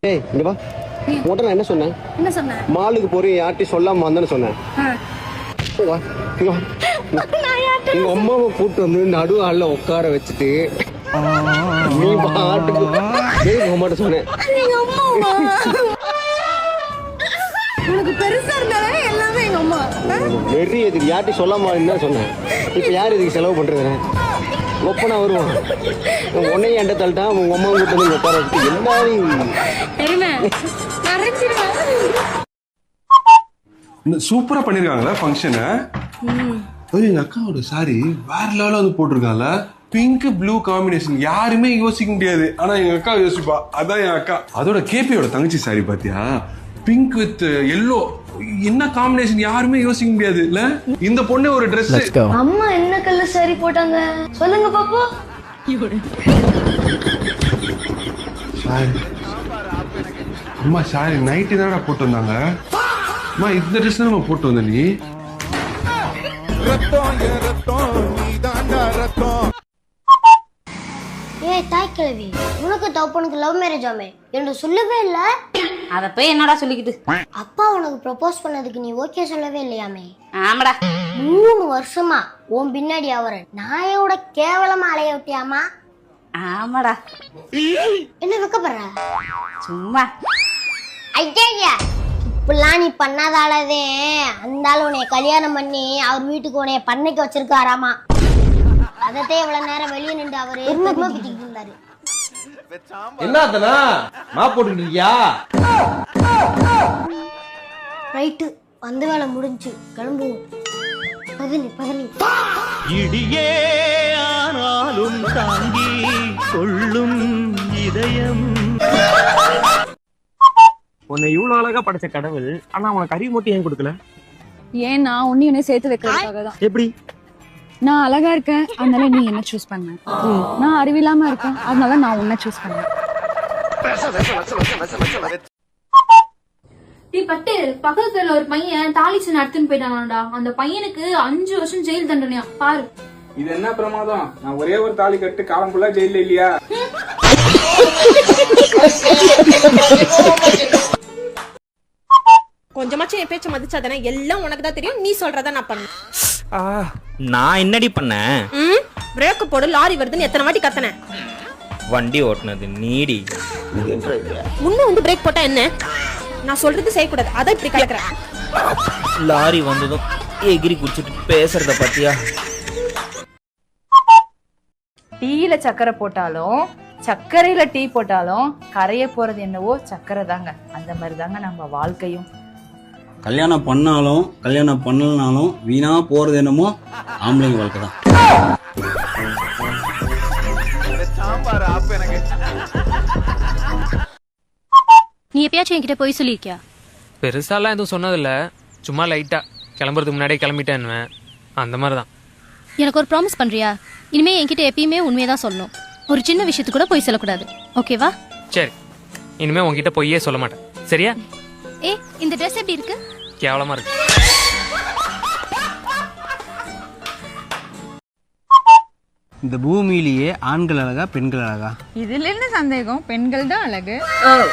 ஏய் இங்க வா. உன்கிட்ட நான் என்ன சொன்னேன்? என்ன சொன்ன? மாலுக்கு போறேன் யார்ட்டையும் சொல்லாம வந்தேன்னு சொன்னேன். வா இங்க வா. எங்க அம்மாவை கூப்பிட்டு வந்து நடு ஆள்ல உட்கார வச்சுட்டு நீ பாட்டுக்கு உங்க அம்மாட்ட சொன்னேன். எங்க அம்மாவா? உனக்கு பெருசா இருந்தாலே எல்லாமே எங்க அம்மா. வெறி எதுக்கு யார்ட்டையும் சொல்லாம என்ன சொன்னேன்? இப்ப யார் இதுக்கு செலவு பண்றது? ஒப்பனா வருவான் உன்னையும் என்கிட்ட தள்ளிட்டான். உங்க அம்மா கூப்பிட்டு வந்து உட்கார வச்சுட்டு எல்லாரும் சூப்பரா பண்ணிருக்காங்களா ஃபங்க்ஷனை. எங்க அக்காவோட சாரி வேற லெவல்ல வந்து போட்டிருக்காங்க. பிங்க் ப்ளூ காம்பினேஷன் யாருமே யோசிக்க முடியாது, ஆனா எங்க அக்கா யோசிப்பா. அதான் என் அக்கா. அதோட கேபியோட தங்கச்சி சாரி பாத்தியா, பிங்க் வித் எல்லோ, என்ன காம்பினேஷன் யாருமே யோசிக்க முடியாது இல்ல. இந்த பொண்ணு ஒரு Dress. அம்மா என்ன கலர் சாரி போட்டாங்க சொல்லுங்க பாப்பா. அம்மா சாரி நைட்டு தானடா போட்டு வந்தாங்க. அம்மா இந்த ட்ரெஸ் தான் போட்டு வந்த நீ. ஏய் தாய் கிழவி, உனக்கு தோப்பனுக்கு லவ் மேரேஜ் ஆமே என்று சொல்லவே இல்ல. அத போய் என்னடா சொல்லிக்கிட்டு. அப்பா உனக்கு ப்ரப்போஸ் பண்ணதுக்கு நீ ஓகே சொல்லவே இல்லையாமே. ஆமாடா 3 வருஷமா உன் பின்னாடி அவரை நாயோட கேவலமா அலைய விட்டியாமா. ஆமாடா. என்ன வைக்கப்படுற? சும்மா ஐயா இப்பெல்லாம் நீ பண்ணாதாலதே அந்த ஆள் உன்னைய கல்யாணம் பண்ணி அவர் வீட்டுக்கு உன்னைய பண்ணைக்கு வச்சிருக்காராமா. அதத்தே இவ்வளவு நேரம் வெளியே நின்று அவரு பிச்சுக்கிட்டு இருந்தாரு. என்னத்தனா மா போட்டுக்கிட்டு இருக்கியா? ரைட்டு, வந்த வேலை முடிஞ்சு கிளம்புவோம். பதினி இடியே ஆனாலும் தாங்கி கொள்ளும் இதயம். உன்னை இவ்வளவு அழகா படைச்ச கடவுள், ஆனா உனக்கு அறிவு மட்டும் ஏன் கொடுக்கல? ஏன்னா உன்னை சேர்த்து வைக்கிறதுக்காக தான். எப்படி? நான் அழகா இருக்கேன் அதனால நீ என்ன சூஸ் பண்ண. நான் அறிவில்லாம இருக்கேன் அதனால நான் உன்னை சூஸ் பண்ணேன். பட்டு பக்கத்துல ஒரு பையன் தாலிச்சு நடத்துன்னு போயிட்டானாடா. அந்த பையனுக்கு 5 வருஷம் ஜெயில் தண்டனையா பாரு. இது என்ன பிரமாதம்? நான் ஒரே ஒரு தாலி கட்டு காலம் ஃபுல்லா ஜெயில இல்லையா? கொஞ்சமாச்சும் என் பேச்ச மதிச்சாதானே எல்லாம் உனக்கு தான் தெரியும். நீ சொல்றத நான் பண்ணேன். நான் என்னடி பண்ணேன்? பிரேக் போடு, லாரி வருதுன்னு எத்தனை வாட்டி கத்தனேன். வண்டி ஓட்டுனது நீடி. முன்ன வந்து பிரேக் போட்டா என்ன? நான் சொல்றது செய்யக்கூடாது, அதான் இப்படி கலக்குறேன். லாரி வந்ததும் எகிரி குடிச்சிட்டு பேசுறத பத்தியா? டீல சக்கரை போட்டாலும் சர்க்கரையில டீ போட்டாலும் கரைய போறது என்னவோ சக்கரை தாங்க. அந்த மாதிரி தாங்க நம்ம வாழ்க்கையும். கல்யாணம் பண்ணாலும் கல்யாணம் பண்ணலனாலும் வீணா போறது என்னமோ ஆம்பளைங்க வாழ்க்கை தான். நீ எப்பயாச்சும் என்கிட்ட போய் சொல்லிருக்கியா? பெருசாலாம் எதுவும் சொன்னதில்ல, சும்மா லைட்டா கிளம்புறதுக்கு முன்னாடியே கிளம்பிட்டேன்னு அந்த மாதிரி தான். எனக்கு ஒரு ப்ராமிஸ் பண்றியா? இனிமே என்கிட்ட எப்பயுமே உண்மையதான் சொல்லணும். ஒரு சின்ன விஷயத்துக்கு கூட போய் சொல்லக்கூடாது. ஓகேவா? சரி, இனிமே உங்ககிட்ட பொய்யே சொல்ல மாட்டேன். சரியா? ஏ இந்த ட்ரெஸ் எப்படி இருக்கு? கேவலமா இருக்கு. இந்த பூமியிலேயே ஆண்கள் அழகா பெண்கள் அழகா? இதுல என்ன சந்தேகம், பெண்கள் தான் அழகு.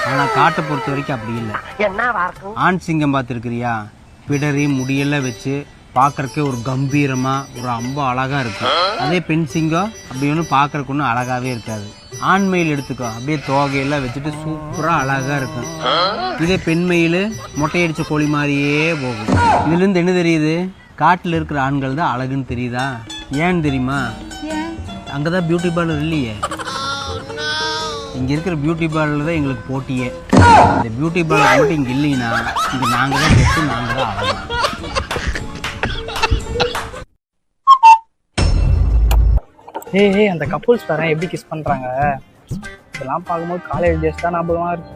ஆனா காட்டை பொறுத்த வரைக்கும் அப்படி இல்லை. ஆண் சிங்கம் பார்த்துருக்கிறியா? பிடரி முடியெல்லாம் வச்சு பார்க்கறக்கே ஒரு கம்பீரமா ஒரு ரொம்ப அழகா இருக்கும். அதே பெண் சிங்கம் அப்படி ஒன்றும் பார்க்கறக்கு ஒன்றும் அழகாவே இருக்காது. ஆண்மயில் எடுத்துக்கோ, அப்படியே தோகையெல்லாம் வச்சுட்டு சூப்பரா அழகா இருக்கும். இதே பெண்மயில் மொட்டையடிச்ச கோழி மாதிரியே போகும். இதுல இருந்து என்ன தெரியுது? காட்டுல இருக்கிற ஆண்கள் தான் அழகுன்னு தெரியுதா? ஏன்னு தெரியுமா? அங்கதான் பியூட்டி பார்லர் இல்லையே. இங்க இருக்கிற பியூட்டி பார்லர் தான் எங்களுக்கு போட்டியே. இந்த பியூட்டி பார்லர் மட்டும் இங்க இல்லைன்னா இங்க நாங்க தான் பெஸ்ட், நாங்க தான் அழகு. ஏய் அந்த கப்புள்ஸ் பாரு எப்படி கிஸ் பண்றாங்க. இதெல்லாம் பார்க்கும்போது காலேஜ் டேஸ் தான் ஞாபகமா இருக்கு.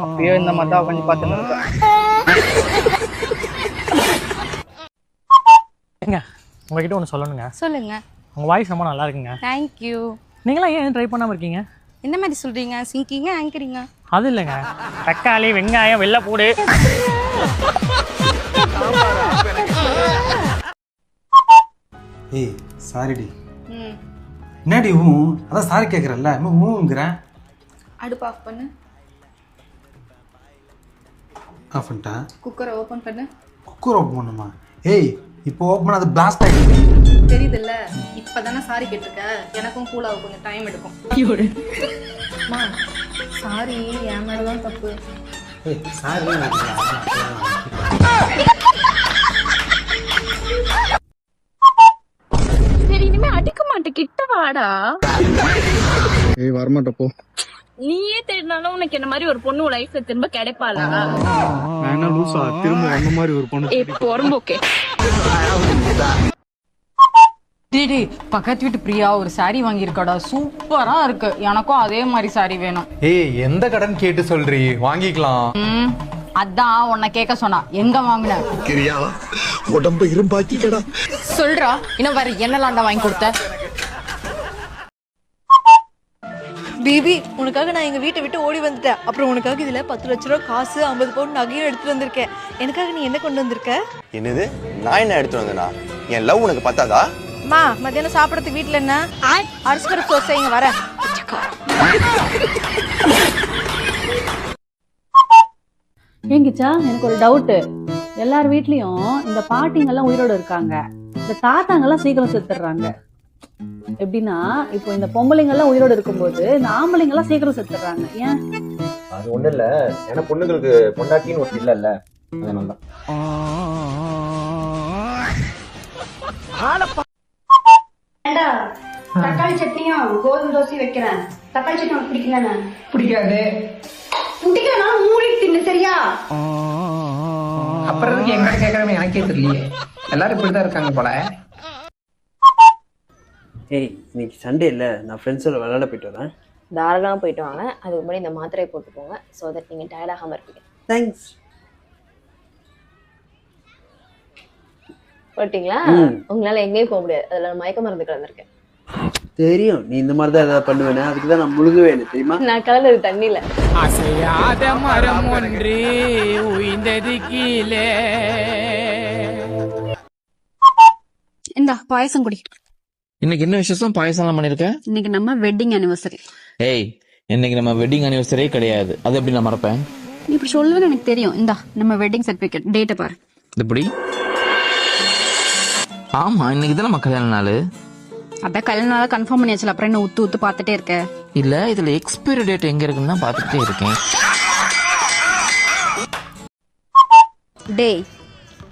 அப்பயோ இந்த மாதிரி தான் கொஞ்சம் பார்த்துன்னு இருக்கேன். ஏங்க உங்ககிட்ட ஒன்று சொல்லணுங்க. சொல்லுங்க. உங்க வாய்ஸ் ரொம்ப நல்லா இருக்குங்க. தேங்க்யூ. நீங்களாம் ஏன் ட்ரை பண்ணாம இருக்கீங்க? என்ன மாதிரி சொல்றீங்க? சிங்கிங்க ஆங்கரிங்க? அது இல்லைங்க, தக்காளி வெங்காயம் வெள்ளைப்பூடு. ஏய் சாரிடி. என்னடி அதான் சாரி கேட்குறல்ல ஊங்குறேன். அடுப்பு ஆஃப் பண்ணு. ஆஃப் பண்ணிட்டேன். குக்கரை ஓபன் பண்ணு. குக்கர் ஓப்பன் பண்ணுமா? ஏய் இப்போ ஓப்பன் அது பிளாஸ்ட் ஆகிடுது. தெரியுதுல்ல, இப்பதானே சாரி கேட்டிருக்க. எனக்கும் கூலாக கொஞ்சம் டைம் எடுக்கும். சாரி, என் மேலதான் தப்பு. ஏய் சாரி. சரி இனிமே அடிக்க மாட்டேன், கிட்ட வாடா. ஏய் வரமாட்டப்போ. நீயே தேடினாலும் உனக்கு என்ன மாதிரி ஒரு பொண்ணு லைஃப்ல திரும்ப கிடைப்பாளா? வேணா லூசா, திரும்ப அந்த மாதிரி ஒரு பொண்ணு. ஏய் பொறும்போக்கே. டேடி பக்கத்து வீட்டு பிரியா ஒரு சாரி வாங்கியிருக்காடா, சூப்பரா இருக்கு. எனக்கும் அதே மாதிரி சாரி வேணும். ஏய் எந்த கடன் கேட்டு சொல்றீ, வாங்கிக்கலாம். அதான் உன்னை கேட்க சொன்னா. எங்க வாங்கின? கிரியா உடம்பு இரும்பாக்கிட்டடா. சொல்றா, இன்னும் வேற என்னலாண்டா வாங்கி கொடுத்த? பேபி, உனக்காக நான் எங்க வீட்டை விட்டு ஓடி வந்துட்டேன். அப்புறம் உனக்காக இதுல 10 லட்ச ரூபா காசு, 50 பவுன் நகையும் எடுத்துட்டு வந்திருக்கேன். எனக்காக நீ என்ன கொண்டு வந்திருக்க? என்னது? நான் என்ன எடுத்து வந்தேனா? என் லவ் உனக்கு பத்தாதா? அம்மா, மத்தியானம் சாப்பிடறதுக்கு வீட்டுல என்ன? அரிசி பருப்பு தோசை. இங்க வர. ஏங்கிச்சா, எனக்கு ஒரு டவுட். எல்லார் வீட்லயும் இந்த பாட்டிங்க எல்லாம் உயிரோட இருக்காங்க, இந்த தாத்தாங்க எல்லாம் சீக்கிரம் செத்துடுறாங்க. எப்படின்னா, இப்போ இந்த பொம்பளைங்க எல்லாம் உயிரோட இருக்கும்போது இந்த ஆம்பளைங்க எல்லாம் சீக்கிரம் செத்துடுறாங்க. ஏன்? அது ஒண்ணு இல்ல, ஏன்னா பொண்ணுங்களுக்கு பொண்டாட்டின்னு ஒரு இல்ல, அதனாலதான். தக்காளி சட்னியும் கோதுமை தோசையும் வைக்கிறேன். தக்காளி சட்னி உனக்கு பிடிக்கல? பிடிக்காது. பிடிக்கலனா மூடி தின்னு, சரியா? அப்புறம் எங்க கேட்கறமே எனக்கே தெரியலையே. எல்லாரும் இப்படிதான் இருக்காங்க போல. ஏய் இன்னைக்கு சண்டே இல்லை, நான் ஃப்ரெண்ட்ஸோட விளையாட போயிட்டு வரேன். தாராளமாக போயிட்டு வாங்க. அதுக்கு முன்னாடி இந்த மாத்திரையை போட்டு போங்க, ஸோ தட் நீங்கள் டயர்டாகாமல் இருப்பீங்க. தேங்க்ஸ். போட்டிங்களா? உங்களால் எங்கேயும் போக முடியாது, அதில் மயக்க மருந்து கலந்துருக்கேன். தெரியும், நீ இந்த மாதிரி தான் ஏதாவது பண்ணுவேனே, அதுக்கு தான் நான் முழுகவேன் தெரியுமா? நான் கலந்தது தண்ணியில். அசையாத மரம் ஒன்று உயிர்ந்தது கீழே. இந்தா பாயசம் குடி. இன்னைக்கு என்ன விசேஷம்? பாயசம் பண்ணிருக்க? இன்னைக்கு நம்ம வெட்டிங் அனிவர்சரி. ஏய், இன்னைக்கு நம்ம வெட்டிங் அனிவர்சரியே கிடையாது. அது எப்படி நான் மறப்பேன்? நீ இப்படி சொல்லுவேன்னு எனக்கு தெரியும். இந்தா நம்ம வெட்டிங் சர்டிபிகேட், டேட்டை பாரு. எப்படி? ஆமா, இன்னைக்கு தான் நம்ம கல்யாண நாள். அதான் கல்யாண நாளா கன்ஃபார்ம் பண்ணியாச்சு. அப்புறம் என்ன உத்து உத்து பார்த்துட்டே இருக்க? இல்ல, இதுல எக்ஸ்பைரி டேட் எங்க இருக்குன்னு தான் பார்த்துட்டே இருக்கேன். டேய்,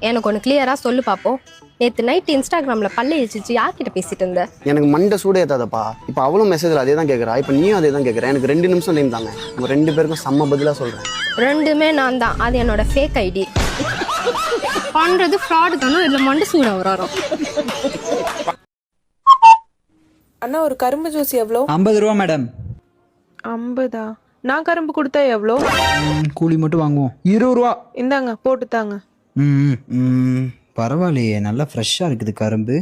எனக்கு ஒன்று கிளியராக சொல்லு பார்ப்போம். நேற்று நைட் இன்ஸ்டாகிராமில் பல்ல இழிச்சிச்சு யார்கிட்ட பேசிட்டு இருந்த? எனக்கு மண்டை சூடு ஏத்தாதப்பா. இப்போ அவளும் மெசேஜில் அதே தான் கேட்குறா, இப்போ நீயும் அதே தான் கேட்குறேன். எனக்கு 2 நிமிஷம் டைம் தாங்க, உங்க 2 பேருக்கும் செம்ம பதிலாக சொல்கிறேன். ரெண்டுமே நான் தான். அது என்னோட ஃபேக் ஐடி. பண்ணுறது ஃப்ராடு தானே, இதில் மண்டை சூட வராரோ. அண்ணா, ஒரு கரும்பு ஜூஸ் எவ்வளோ? 50 ரூபா மேடம். 50? நான் கரும்பு கொடுத்தா எவ்வளோ? கூலி மட்டும் வாங்குவோம். 20 ரூபா. இந்தாங்க, போட்டு தாங்க. பரவாயில்லையே, நல்லா ஃப்ரெஷ்ஷாக இருக்குது கரும்பு.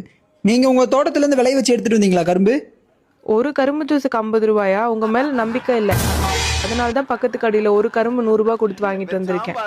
நீங்கள் உங்கள் தோட்டத்துலேருந்து விளைய வச்சு எடுத்துகிட்டு வந்தீங்களா கரும்பு? ஒரு கரும்பு ஜூஸுக்கு 50 ரூபாயா? உங்க மேல நம்பிக்கை இல்லை, அதனால தான் பக்கத்து கடையில ஒரு கரும்பு 100 ரூபாய் கொடுத்து வாங்கிட்டு வந்திருக்கேன்.